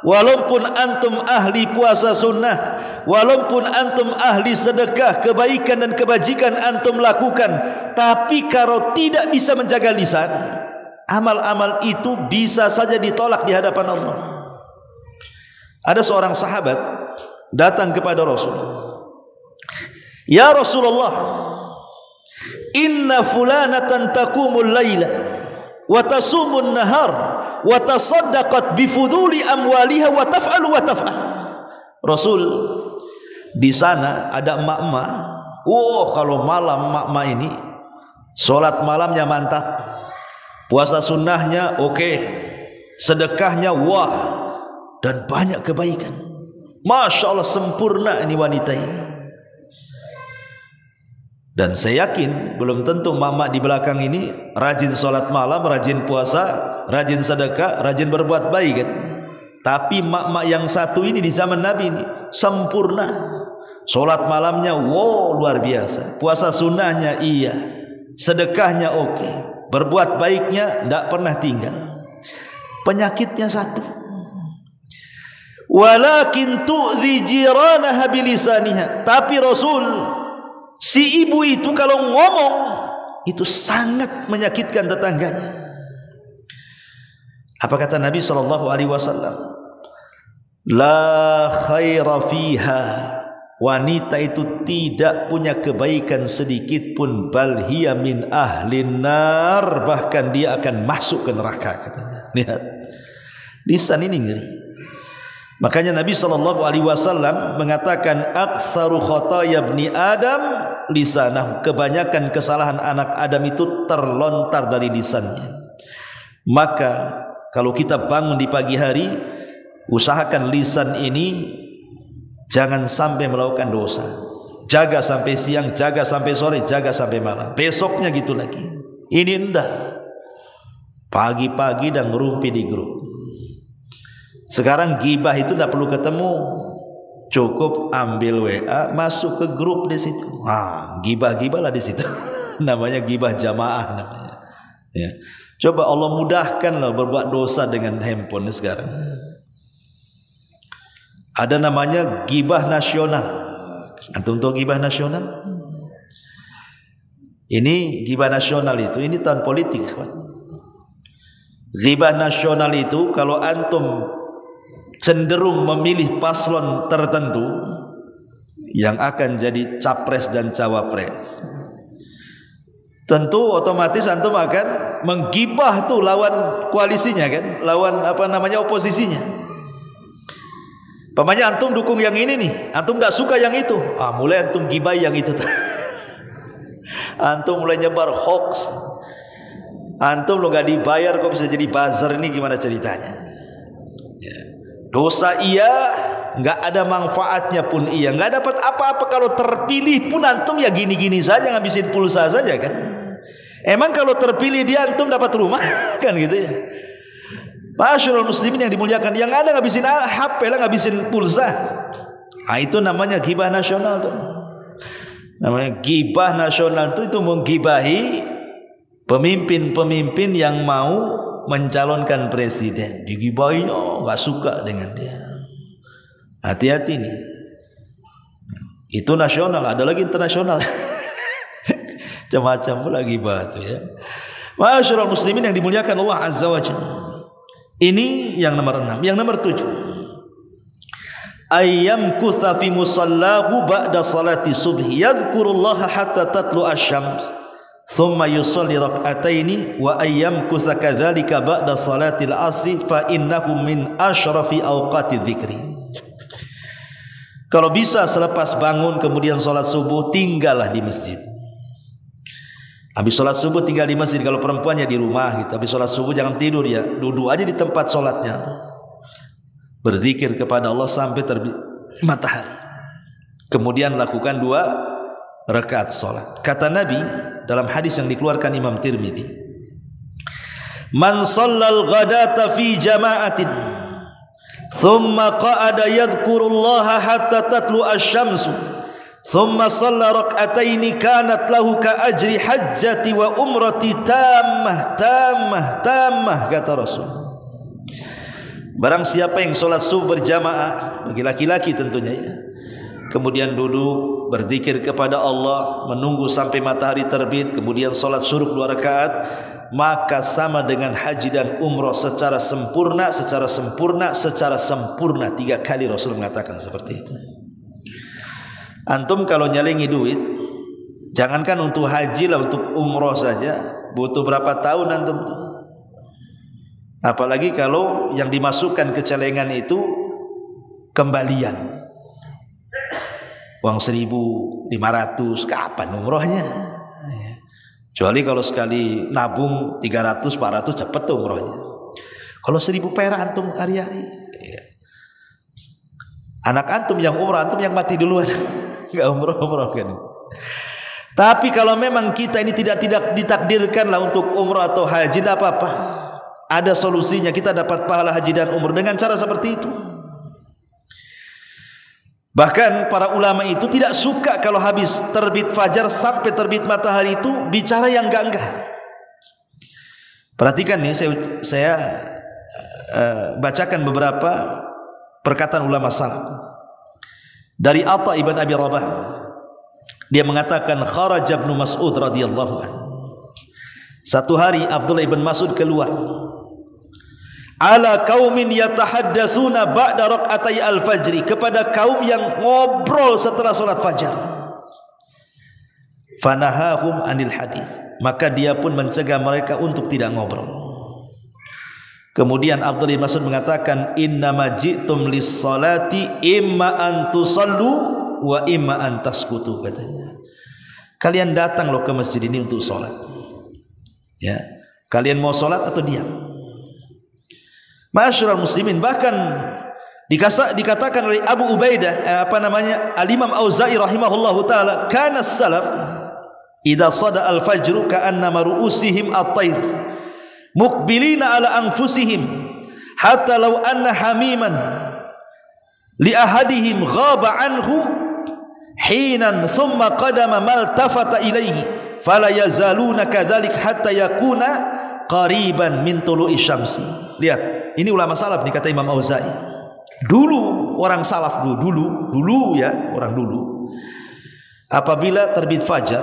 walaupun antum ahli puasa sunnah, walaupun antum ahli sedekah, kebaikan dan kebajikan antum lakukan, tapi kalau tidak bisa menjaga lisan, amal-amal itu bisa saja ditolak di hadapan Allah. Ada seorang sahabat datang kepada Rasul, "Ya Rasulullah, inna fulanatan taqumul laila wa tasumun nahar wa tasaddaqat bifuduli amwaliha wa taf'alu wa taf'al." Rasul di sana ada emak-emak. Kalau malam emak-emak ini solat malamnya mantap, puasa sunnahnya oke, sedekahnya wah, dan banyak kebaikan. Masya Allah, sempurna ini wanita ini. Dan saya yakin belum tentu emak-emak di belakang ini rajin solat malam, rajin puasa, rajin sedekah, rajin berbuat baik kan. Tapi emak-emak yang satu ini di zaman Nabi ini sempurna. Solat malamnya luar biasa, puasa sunnahnya iya, sedekahnya oke, berbuat baiknya tidak pernah tinggal. Penyakitnya satu, walakin tu'dhi jiranaha bilisaniha. Tapi Rasul, si ibu itu kalau ngomong itu sangat menyakitkan tetangganya. Apa kata Nabi SAW? La khaira fiha, wanita itu tidak punya kebaikan sedikit pun. Bal hiya min ahlin nar, bahkan dia akan masuk ke neraka katanya. Lihat, lisan ini ngeri. Makanya Nabi SAW mengatakan aktsaru khotaya ibni Adam lisanah, kebanyakan kesalahan anak Adam itu terlontar dari lisannya. Maka kalau kita bangun di pagi hari, usahakan lisan ini jangan sampai melakukan dosa. Jaga sampai siang, jaga sampai sore, jaga sampai malam. Besoknya gitu lagi. Ini enggak. Pagi-pagi dan ngerumpi di grup. Sekarang gibah itu tidak perlu ketemu, cukup ambil WA, masuk ke grup di situ. Gibah-gibah lah di situ. Namanya gibah jamaah namanya. Ya. Coba Allah mudahkanlah berbuat dosa dengan handphone sekarang. Ada namanya gibah nasional. Antum tahu gibah nasional? Ini gibah nasional itu, ini tahun politik, kawan. Gibah nasional itu kalau antum cenderung memilih paslon tertentu yang akan jadi capres dan cawapres, tentu otomatis antum akan menggibah tuh lawan koalisinya kan, lawan oposisinya. Pamannya antum dukung yang ini nih, antum tidak suka yang itu, mulai antum gibah yang itu. Antum mulai nyebar hoax. Antum lo gak dibayar kok bisa jadi buzzer, ini gimana ceritanya? Dosa iya, nggak ada manfaatnya pun iya, nggak dapat apa-apa. Kalau terpilih pun antum ya gini-gini saja, ngabisin pulsa saja kan. Emang kalau terpilih dia antum dapat rumah kan gitu ya. Masyaallah muslimin yang dimuliakan, yang ada ngabisin HP lah, ngabisin pulsa. Itu namanya gibah nasional tuh. Namanya gibah nasional tuh, itu menggibahi pemimpin-pemimpin yang mau mencalonkan presiden, digibahinya, nggak suka dengan dia. Hati-hati nih. Itu nasional, ada lagi internasional. Macam-macam pula gibah itu ya. Masyaallah muslimin yang dimuliakan Allah Azza wa Jalla. Ini yang nomor 6. Yang nomor 7, ayyam kutha fi musallahu ba'da salati subhi yadhkurullaha hatta tatlu asy-syams thumma yusalli rak'ataini wa ayyam kutha kadzalika ba'da salatil asri fa innahu min asyrafi awqati dzikri. Kalau bisa selepas bangun kemudian salat subuh tinggallah di masjid. Habis sholat subuh tinggal di masjid. Kalau perempuannya di rumah gitu, habis sholat subuh jangan tidur ya, duduk aja di tempat sholatnya, berzikir kepada Allah sampai terbit matahari. Kemudian lakukan 2 rakaat sholat. Kata Nabi dalam hadis yang dikeluarkan Imam Tirmidzi, man shallal ghadata fi jama'atin thumma qa'ada yadhkurullaha hatta tatlu asy-syamsu thumma shalla rak'ataini kanat lahu ka ajri hajjati wa umrati tammah kata Rasul. Barang siapa yang sholat subuh berjamaah, bagi laki-laki tentunya ya, kemudian duduk berzikir kepada Allah menunggu sampai matahari terbit, kemudian sholat suruh 2 rakaat, maka sama dengan haji dan umrah secara sempurna. 3 kali Rasul mengatakan seperti itu. Antum kalau nyalingi duit, jangankan untuk haji lah, untuk umroh saja butuh berapa tahun antum tuh. Apalagi kalau yang dimasukkan ke celengan itu kembalian. uang 1.500 kapan umrohnya? Kecuali kalau sekali nabung 300 400 cepet tuh umrohnya. Kalau 1.000 perak antum hari-hari, anak antum yang umroh, antum yang mati duluan. Enggak umroh kan. Tapi kalau memang kita ini tidak ditakdirkan lah untuk umroh atau haji, tidak apa-apa. Ada solusinya, kita dapat pahala haji dan umroh dengan cara seperti itu. Bahkan para ulama itu tidak suka kalau habis terbit fajar sampai terbit matahari itu bicara yang enggak. Perhatikan nih, saya bacakan beberapa perkataan ulama salaf. Dari Atha ibn Abi Rabah, dia mengatakan kharaja Ibnu Mas'ud radhiyallahu anhu. Satu hari Abdullah ibn Mas'ud keluar ala qaumin yatahaddatsuna ba'da raq'atay al-fajri, kepada kaum yang ngobrol setelah salat fajar. Fanahahum anil hadis, maka dia pun mencegah mereka untuk tidak ngobrol. Kemudian Abdullah bin Mas'ud mengatakan innama ji'tum lis-salati imma an tusallu wa imma an taskutu, katanya. Kalian datang loh ke masjid ini untuk salat. Ya, kalian mau salat atau diam? Ma'asyiral muslimin, bahkan dikatakan oleh Abu Ubaidah Al-Imam Auza'i rahimahullahu taala, kana salaf idza sada al-fajr ka'annama ru'usihim at-tayr muqbilina ala anfusihim hatta law anna hamiman li ahadihim ghaba anhu hinan thumma qadama maltafata ilaihi fala yazaluna kadzalik hatta yakuna qariban min tulu'i syamsi. Lihat, ini ulama salaf nih, kata Imam Auza'i. Dulu orang salaf dulu ya, orang dulu, apabila terbit fajar,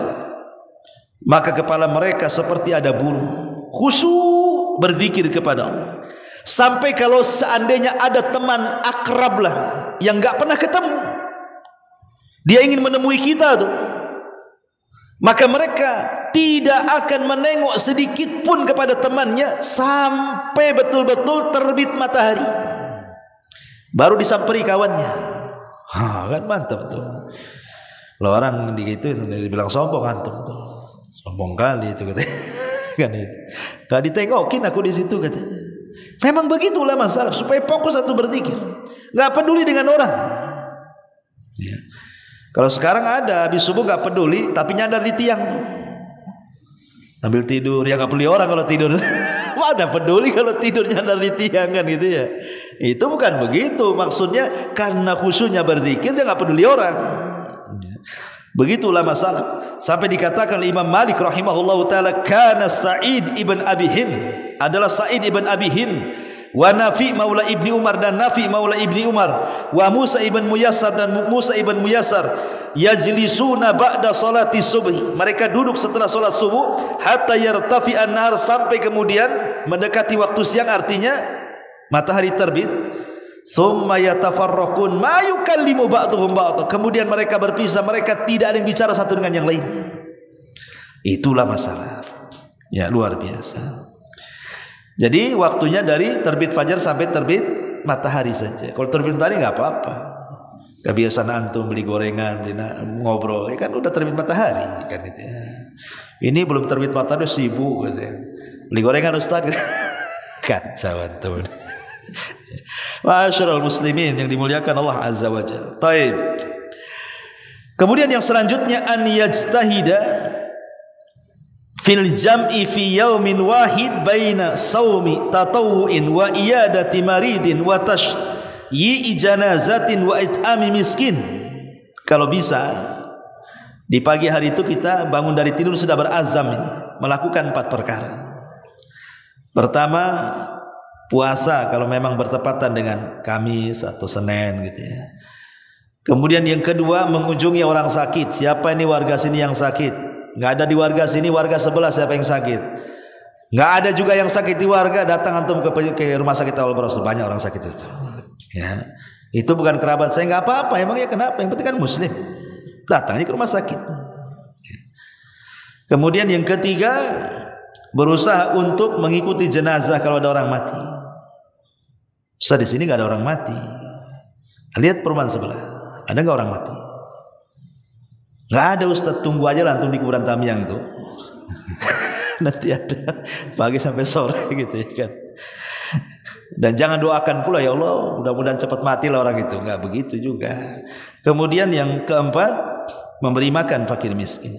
maka kepala mereka seperti ada burung, khusyuk berzikir kepada Allah. Sampai kalau seandainya ada teman akrab lah yang enggak pernah ketemu, dia ingin menemui kita tuh, maka mereka tidak akan menengok sedikit pun kepada temannya sampai betul-betul terbit matahari, baru disamperi kawannya. Kan mantap tuh. Kalau orang gitu dibilang sombong, antum tuh sombong kali itu katanya. Kan itu. Gak ditengokin aku di situ katanya. Memang begitu ulama salaf, supaya fokus satu berzikir, nggak peduli dengan orang. Ya. Kalau sekarang ada habis subuh nggak peduli, tapi nyandar di tiang tuh, sambil tidur. Ya nggak peduli orang kalau tidur. Mana peduli kalau tidur nyandar di tiang kan gitu ya. Itu bukan begitu maksudnya, karena khusyuknya berzikir dia nggak peduli orang. Begitu ulama salaf. Sampai dikatakan Imam Malik rahimahullahu taala, kana Sa'id ibn Abi Hind, adalah Sa'id ibn Abi Hind, wa Nafi maula ibni Umar, dan Nafi maula ibni Umar, wa Musa ibn Muyassar, dan Musa ibn Muyassar, yajlisuna ba'da salati subhi, mereka duduk setelah salat subuh, hatta yartafi an-nahar, sampai kemudian mendekati waktu siang, artinya matahari terbit. Thumma yatafarraqun ma yukallimu ba'dhum ba'd, kemudian mereka berpisah, mereka tidak ada yang bicara satu dengan yang lainnya. Itulah masalah. Ya, luar biasa. Jadi waktunya dari terbit fajar sampai terbit matahari saja. Kalau terbit matahari nggak apa-apa. Kebiasaan antum beli gorengan, beli ngobrol, ya kan udah terbit matahari kan itu ya. Ini belum terbit matahari sibuk gitu ya. Beli gorengan Ustaz. Kacau antum. Ma'asyiral muslimin yang dimuliakan Allah Azza wa Jalla. Taib. Kemudian yang selanjutnya, an yajtahida fil jam'i fi yaumin wahid baina saumi tatawu'in wa iyadati maridin wa tashyi'i janazatin wa it'ami miskin. Kalau bisa di pagi hari itu kita bangun dari tidur sudah berazam ini melakukan 4 perkara. Pertama, puasa kalau memang bertepatan dengan Kamis atau Senin gitu ya. Kemudian yang kedua, mengunjungi orang sakit. Siapa ini warga sini yang sakit? Nggak ada di warga sini, warga sebelah siapa yang sakit? Nggak ada juga yang sakit di warga, datang antum ke rumah sakit Awal Rasul, banyak orang sakit itu. Ya, itu bukan kerabat saya, nggak apa-apa. Emangnya kenapa? Yang penting kan muslim. Datangnya ke rumah sakit. Kemudian yang ketiga, berusaha untuk mengikuti jenazah kalau ada orang mati. Ustaz, di sini nggak ada orang mati. Lihat perumahan sebelah, ada nggak orang mati? Nggak ada Ustaz, tunggu aja lah antum di kuburan Tamiang itu. Nanti ada pagi sampai sore gitu ya kan. Dan jangan doakan pula ya Allah mudah-mudahan cepat mati lah orang itu. Nggak begitu juga. Kemudian yang keempat, memberi makan fakir miskin.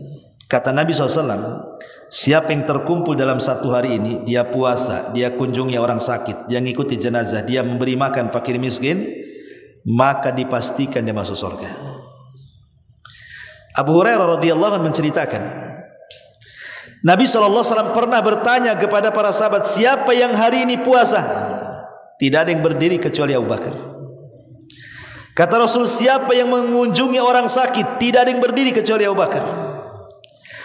Kata Nabi SAW, siapa yang terkumpul dalam satu hari ini, dia puasa, dia kunjungi orang sakit, dia ngikuti jenazah, dia memberi makan fakir miskin, maka dipastikan dia masuk surga. Abu Hurairah radhiyallahu anhu menceritakan, Nabi SAW pernah bertanya kepada para sahabat, siapa yang hari ini puasa? Tidak ada yang berdiri kecuali Abu Bakar. Kata Rasul, siapa yang mengunjungi orang sakit? Tidak ada yang berdiri kecuali Abu Bakar.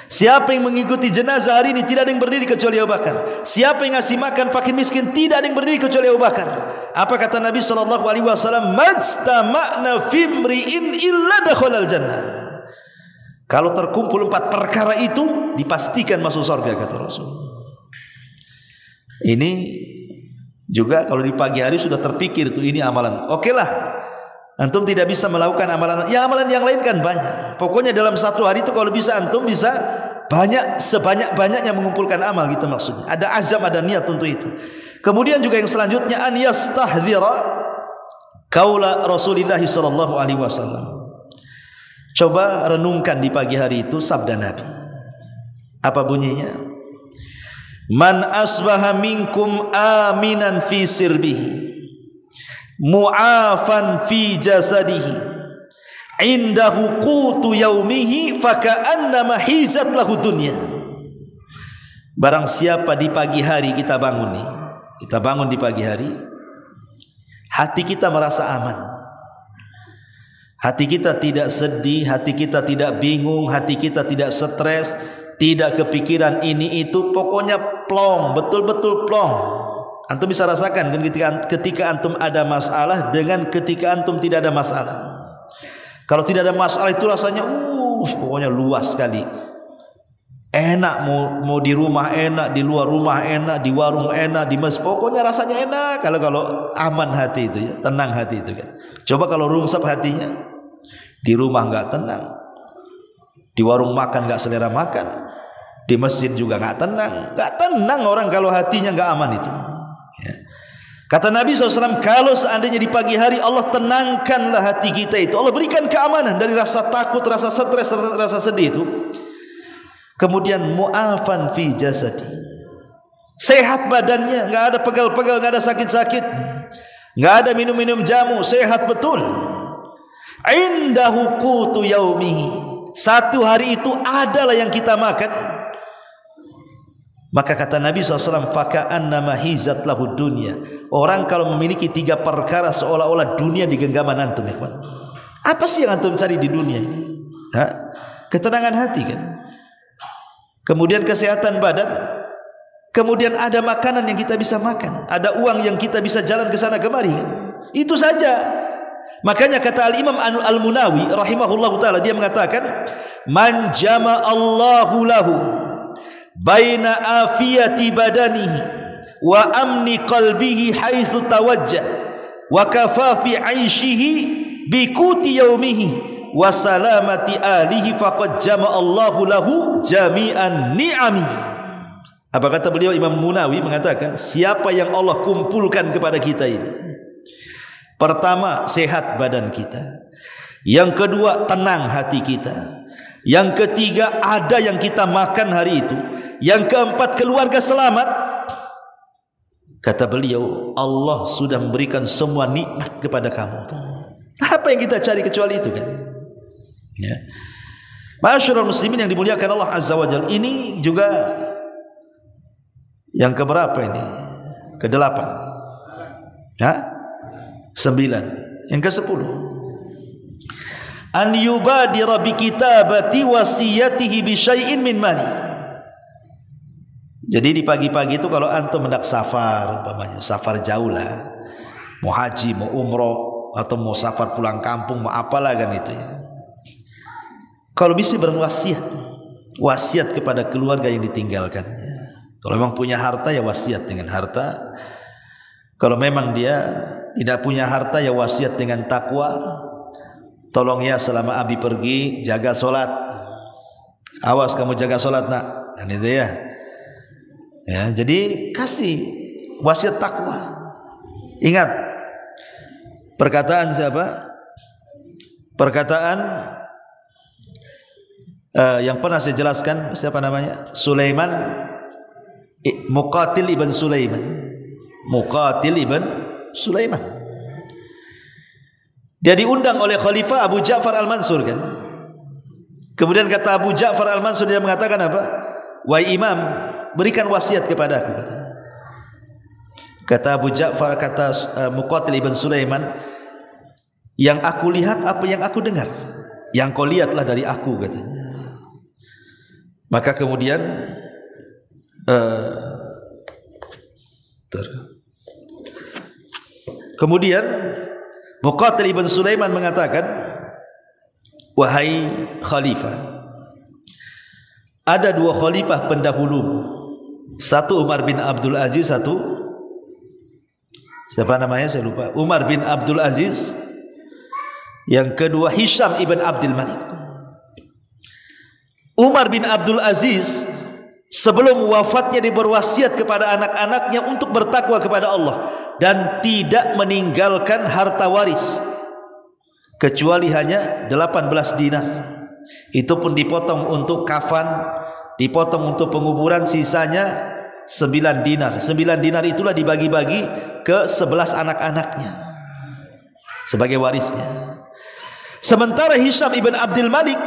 Siapa yang mengikuti jenazah hari ini? Tidak ada yang berdiri kecuali Abu Bakar. Siapa yang ngasih makan fakir miskin? Tidak ada yang berdiri kecuali Abu Bakar. Apa kata Nabi SAW? Majtama'na fimri'in illa dakhalal jannah. Kalau terkumpul 4 perkara itu, dipastikan masuk surga, kata Rasul. Ini juga kalau di pagi hari sudah terpikir itu, ini amalan. Oke lah, antum tidak bisa melakukan amalan, ya amalan yang lain kan banyak. Pokoknya dalam satu hari itu kalau bisa antum bisa banyak, sebanyak-banyaknya mengumpulkan amal gitu maksudnya. Ada azam, ada niat untuk itu. Kemudian juga yang selanjutnya, an yastahdhira qaula Rasulullah sallallahu alaihi wasallam. Coba renungkan di pagi hari itu sabda Nabi. Apa bunyinya? Man asbaha minkum aminan fi sirbihi, mu'afan fi jasadihi, indahu qutu yaumihi, faka'annama hizat lahu dunya. Barang siapa di pagi hari kita bangun nih, kita bangun di pagi hari, hati kita merasa aman. Hati kita tidak sedih, hati kita tidak bingung, hati kita tidak stres, tidak kepikiran ini itu, pokoknya plong, betul-betul plong. Antum bisa rasakan ketika antum ada masalah dengan ketika antum tidak ada masalah. Kalau tidak ada masalah itu rasanya pokoknya luas sekali. Enak, mau di rumah enak, di luar rumah enak, di warung enak, di masjid, pokoknya rasanya enak kalau aman hati itu ya, tenang hati itu kan. Coba kalau rungsep hatinya, di rumah nggak tenang, di warung makan nggak selera makan, di masjid juga nggak tenang orang kalau hatinya nggak aman itu. Ya. Kata Nabi SAW, kalau seandainya di pagi hari Allah tenangkanlah hati kita itu, Allah berikan keamanan dari rasa takut, rasa stres, rasa sedih itu. Kemudian mu'afan fi jasadi, sehat badannya, nggak ada pegal-pegal, nggak ada sakit-sakit, nggak ada minum-minum jamu, sehat betul. Indahu qutu yaumihi, satu hari itu adalah yang kita makan. Maka kata Nabi SAW, faka'annama hizat lahu dunya. Orang kalau memiliki 3 perkara seolah-olah dunia di genggaman antum, ya kawan. Apa sih yang antum cari di dunia ini? Ketenangan hati kan, kemudian kesehatan badan, kemudian ada makanan yang kita bisa makan, ada uang yang kita bisa jalan ke sana kemari kan? Itu saja. Makanya kata Al-Imam Al-Munawi rahimahullahu ta'ala, dia mengatakan, man jama'allahu lahu baina afiyati badanihi wa amni qalbihi haitsu tawajjah wa kafafi 'aishihi bi quti yaumihi wa salamati alihi faqad jama'allahu lahu jami'an ni'ami. Apa kata beliau Imam Munawi mengatakan, siapa yang Allah kumpulkan kepada kita ini, pertama sehat badan kita, yang kedua tenang hati kita, yang ketiga ada yang kita makan hari itu, yang keempat keluarga selamat. Kata beliau, Allah sudah memberikan semua nikmat kepada kamu. Apa yang kita cari kecuali itu kan? Ya. Ma'asyiral muslimin yang dimuliakan Allah Azza wa Jalla, ini juga yang keberapa ini? Ke-8. Ya? 9. Yang ke-10, an yubadira bi kitabati wasiyatihi bi syai'in min mali. Jadi di pagi-pagi itu kalau antum hendak safar, umpamanya safar jauh lah, mau haji, mau umroh, atau mau safar pulang kampung, mau apalah kan itu ya, kalau bisa berwasiat, wasiat kepada keluarga yang ditinggalkannya. Kalau memang punya harta ya wasiat dengan harta. Kalau memang dia tidak punya harta ya wasiat dengan takwa. Tolong ya selama abi pergi jaga sholat, Awas kamu jaga sholat nak, kan itu ya. Ya, jadi kasih wasiat takwa. Ingat perkataan siapa? Perkataan yang pernah saya jelaskan, siapa namanya? Sulaiman, Muqatil ibn Sulaiman. Muqatil ibn Sulaiman. Dia diundang oleh Khalifah Abu Ja'far Al-Mansur kan. Kemudian kata Abu Ja'far Al-Mansur, dia mengatakan apa? Wahai imam, berikan wasiat kepada aku, kata. Kata Abu Ja'far, kata Muqatil ibn Sulaiman, yang aku lihat apa yang aku dengar, yang kau lihatlah dari aku, katanya. Maka kemudian Muqatil ibn Sulaiman mengatakan, wahai khalifah, ada dua khalifah pendahulu, satu Umar bin Abdul Aziz, satu siapa namanya saya lupa, Umar bin Abdul Aziz, yang kedua Hisham ibn Abdul Malik. Umar bin Abdul Aziz sebelum wafatnya dia berwasiat kepada anak-anaknya untuk bertakwa kepada Allah dan tidak meninggalkan harta waris kecuali hanya 18 dinar. Itu pun dipotong untuk kafan, dipotong untuk penguburan, sisanya 9 dinar. 9 dinar itulah dibagi-bagi ke 11 anak-anaknya sebagai warisnya. Sementara Hisham ibn Abdul Malik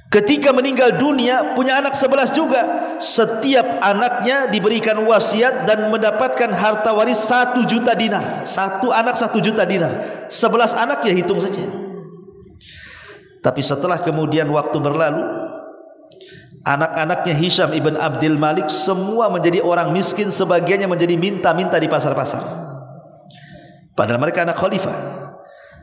ketika meninggal dunia punya anak 11 juga. Setiap anaknya diberikan wasiat dan mendapatkan harta waris 1 juta dinar. Satu anak 1 juta dinar. 11 anak ya hitung saja. Tapi setelah kemudian waktu berlalu, anak-anaknya Hisham ibn Abdul Malik semua menjadi orang miskin, sebagiannya menjadi minta-minta di pasar-pasar. Padahal mereka anak khalifah.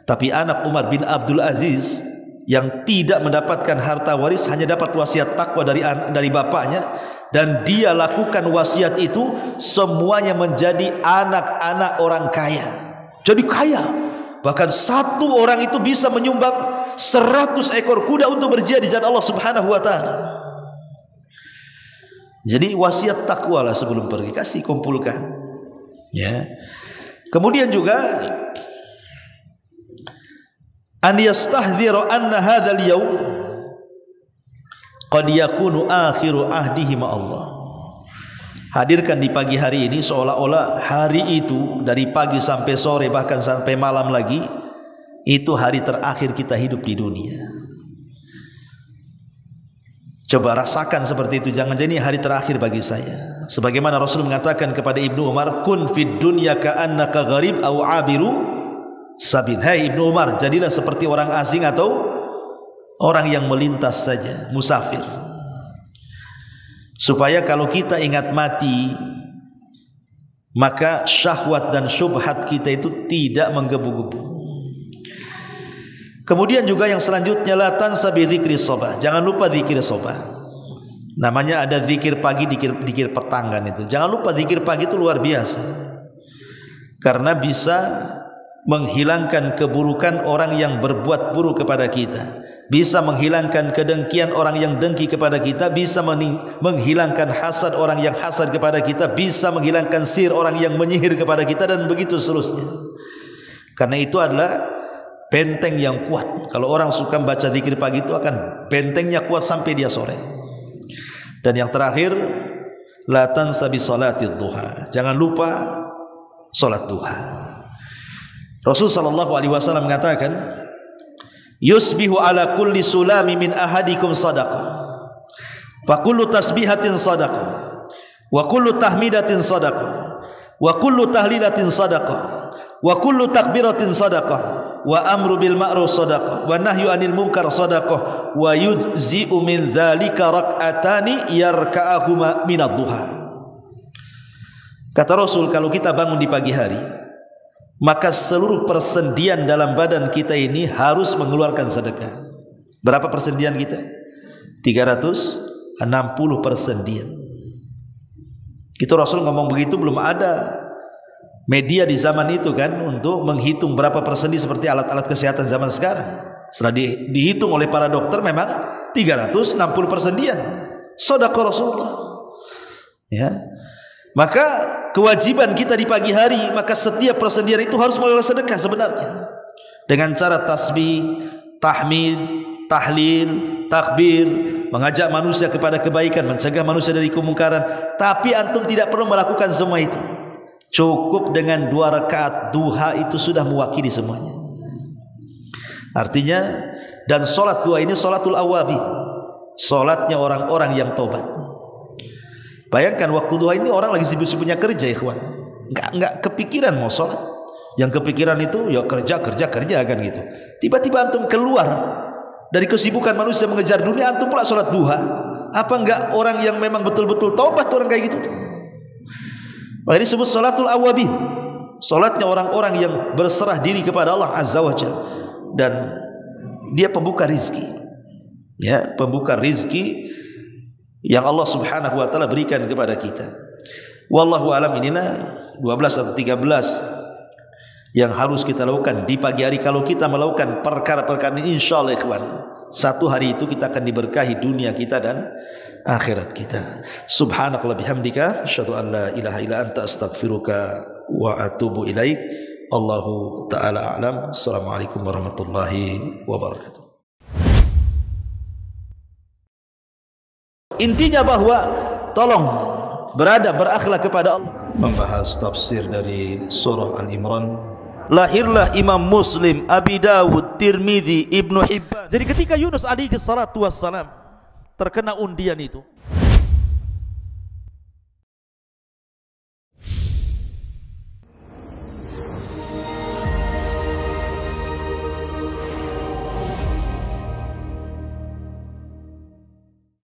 Tapi anak Umar bin Abdul Aziz yang tidak mendapatkan harta waris, hanya dapat wasiat takwa dari bapaknya, dan dia lakukan wasiat itu, semuanya menjadi anak-anak orang kaya. Jadi kaya. Bahkan satu orang itu bisa menyumbang 100 ekor kuda untuk berjihad di jalan Allah Subhanahu wa taala. Jadi wasiat takwa lah sebelum pergi, kasih kumpulkan. Ya. Kemudian juga an yastahdhira anna hadzal yaum qad yakunu akhiru ahdihi ma Allah. Hadirkan di pagi hari ini seolah-olah hari itu dari pagi sampai sore, bahkan sampai malam lagi, itu hari terakhir kita hidup di dunia. Coba rasakan seperti itu, jangan jadi hari terakhir bagi saya. Sebagaimana Rasul mengatakan kepada Ibnu Umar, kun fid dunya ka'annaka gharib aw abiru sabil. Hai Ibnu Umar, jadilah seperti orang asing atau orang yang melintas saja, musafir. Supaya kalau kita ingat mati, maka syahwat dan syubhat kita itu tidak menggebu-gebu. Kemudian juga yang selanjutnya, la tansa bi dzikri shabah. Jangan lupa zikir shabah. Namanya ada zikir pagi, zikir petang kan itu. Jangan lupa zikir pagi itu luar biasa. Karena bisa menghilangkan keburukan orang yang berbuat buruk kepada kita, bisa menghilangkan kedengkian orang yang dengki kepada kita, bisa menghilangkan hasad orang yang hasad kepada kita, bisa menghilangkan sihir orang yang menyihir kepada kita, dan begitu seterusnya. Karena itu adalah benteng yang kuat. Kalau orang suka baca zikir pagi itu akan bentengnya kuat sampai dia sore. Dan yang terakhir, la tansa bi salatid duha. Jangan lupa salat duha. Rasul sallallahu alaihi wasallam mengatakan, yusbihu ala kulli sulami min ahadikum sadaqah, wa kullu tasbihatin sadaqah, wa kullu tahmidatin sadaqah, wa kullu tahlilatin sadaqah, wa kullu takbiratin sadaqah, wa amru bil ma'ruf sadaqah, wa nahyu anil munkar sadaqah, wa yujzi'u min dzalika rak'atani yarka'ahuma minad duha. Kata Rasul, kalau kita bangun di pagi hari, maka seluruh persendian dalam badan kita ini harus mengeluarkan sedekah. Berapa persendian kita? 360 persendian. Itu Rasul ngomong begitu, belum ada media di zaman itu kan untuk menghitung berapa persendi seperti alat-alat kesehatan zaman sekarang. Setelah dihitung oleh para dokter, memang 360 persendian sedekah Rasulullah. Ya. Maka kewajiban kita di pagi hari, maka setiap persendian itu harus melalui sedekah sebenarnya. Dengan cara tasbih, tahmid, tahlil, takbir, mengajak manusia kepada kebaikan, mencegah manusia dari kemungkaran. Tapi antum tidak perlu melakukan semua itu. Cukup dengan 2 rakaat duha itu sudah mewakili semuanya. Artinya, dan solat duha ini solatul awabin, solatnya orang-orang yang tobat. Bayangkan waktu duha ini orang lagi sibuk-sibuknya kerja, ikhwan. Enggak kepikiran mau solat. Yang kepikiran itu ya kerja kan gitu. Tiba-tiba antum keluar dari kesibukan manusia mengejar dunia, antum pula solat duha. Apa enggak orang yang memang betul-betul tobat orang kayak gitu? Maka ini disebut salatul awabin, salatnya orang-orang yang berserah diri kepada Allah Azza wa Jalla, dan dia pembuka rizki. Ya, pembuka rizki yang Allah Subhanahu wa taala berikan kepada kita. Wallahu alam, inilah 12 atau 13 yang harus kita lakukan di pagi hari. Kalau kita melakukan perkara-perkara ini, insyaallah ikhwan, satu hari itu kita akan diberkahi dunia kita dan akhirat kita. Subhanakallah bihamdika asyhadu an la ilaha illa anta astaghfiruka wa atubu ilaik. Allahu taala a'lam. Assalamualaikum warahmatullahi wabarakatuh. Intinya bahwa tolong berakhlak kepada Allah. Membahas tafsir dari surah Al-Imran. Lahirlah Imam Muslim, Abi Dawud, Tirmidzi, Ibnu Hibban. Jadi ketika Yunus alaihi salatu wassalam terkena undian itu,